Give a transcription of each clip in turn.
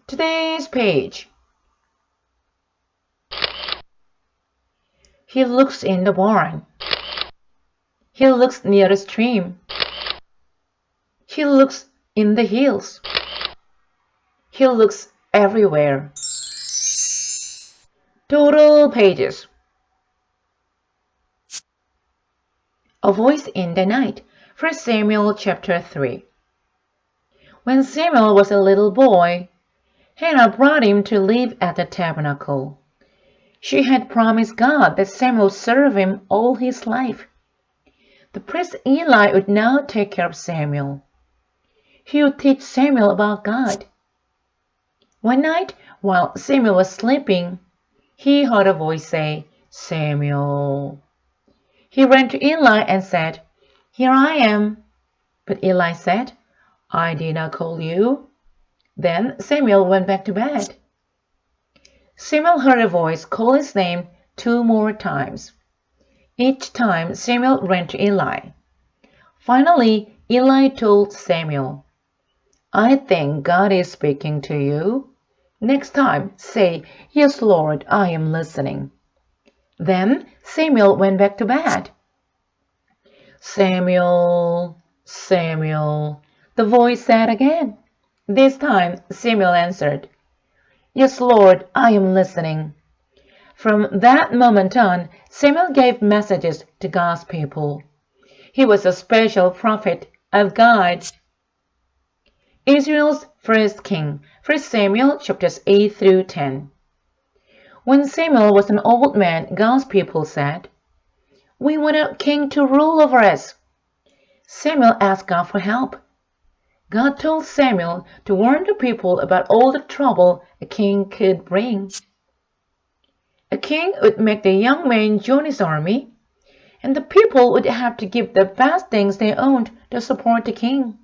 Today's page. He looks in the barn. He looks near the stream. He looks in the hills. He looks everywhere. Total pages. A voice in the night. 1 Samuel chapter 3. When Samuel was a little boy, Hannah brought him to live at the tabernacle. She had promised God that Samuel would serve him all his life. The priest Eli would now take care of Samuel. He would teach Samuel about God. One night, while Samuel was sleeping, he heard a voice say, "Samuel." He ran to Eli and said, "Here I am." But Eli said, "I did not call you." Then Samuel went back to bed. Samuel heard a voice call his name 2 more times. Each time Samuel ran to Eli. Finally, Eli told Samuel, "I think God is speaking to you. Next time, say, 'Yes, Lord, I am listening.'" Then Samuel went back to bed. "Samuel, Samuel," the voice said again. This time Samuel answered, "Yes, Lord, I am listening." From that moment on, Samuel gave messages to God's people. He was a special prophet of God. Israel's first king, 1 Samuel chapters 8 through 10. When Samuel was an old man, God's people said, "We want a king to rule over us." Samuel asked God for help. God told Samuel to warn the people about all the trouble a king could bring. A king would make the young man join his army, and the people would have to give the best things they owned to support the king.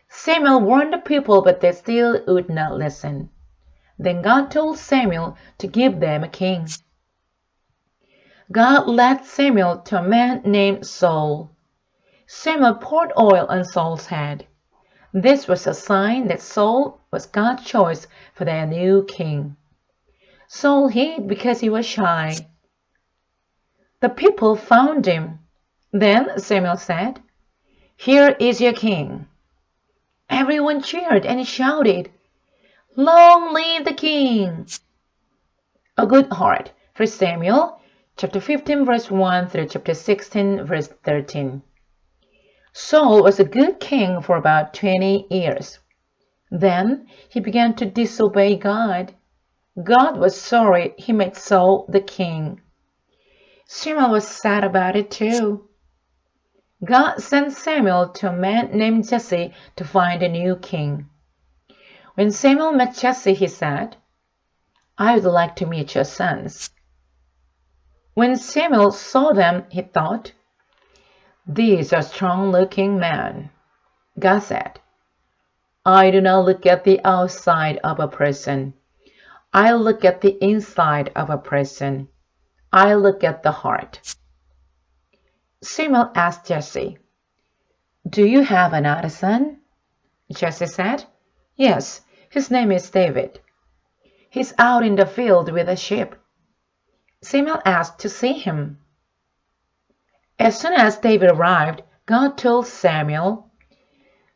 Samuel warned the people, but they still would not listen. Then God told Samuel to give them a king. God led Samuel to a man named Saul. Samuel poured oil on Saul's head. This was a sign that Saul was God's choice for their new king. Saul hid because he was shy. The people found him. Then Samuel said, "Here is your king." Everyone cheered and shouted, "Long live the king!" A good heart. 1 Samuel chapter 15 verse 1 through chapter 16 verse 13. Saul was a good king for about 20 years. Then he began to disobey God. God was sorry he made Saul the king. Samuel was sad about it too. God sent Samuel to a man named Jesse to find a new king. When Samuel met Jesse, he said, "I would like to meet your sons." When Samuel saw them, he thought, "These are strong-looking men." God said, "I do not look at the outside of a person. I look at the inside of a person. I look at the heart." Samuel asked Jesse, "Do you have another son?" Jesse said, "Yes, his name is David. He's out in the field with the sheep." Samuel asked to see him. As soon as David arrived, God told Samuel,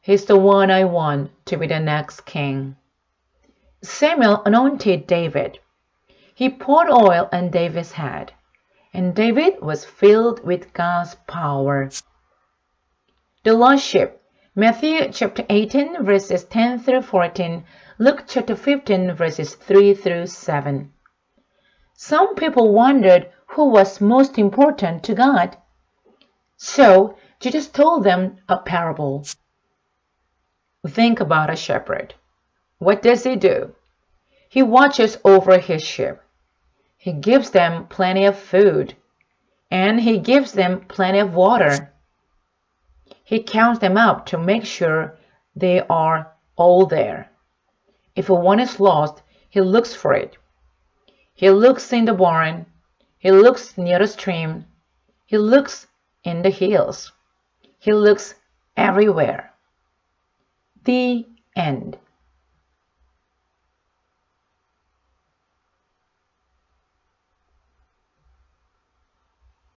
"He's the one I want to be the next king." Samuel anointed David. He poured oil on David's head, and David was filled with God's power. The lost sheep. Matthew chapter 18 verses 10 through 14, Luke chapter 15 verses 3 through 7. Some people wondered who was most important to God. So Jesus told them a parable. Think about a shepherd. What does he do? He watches over his sheep. He gives them plenty of food, and he gives them plenty of water. He counts them up to make sure they are all there. If one is lost, he looks for it. He looks in the barn. He looks near the stream. He looks in the hills. He looks everywhere. The end.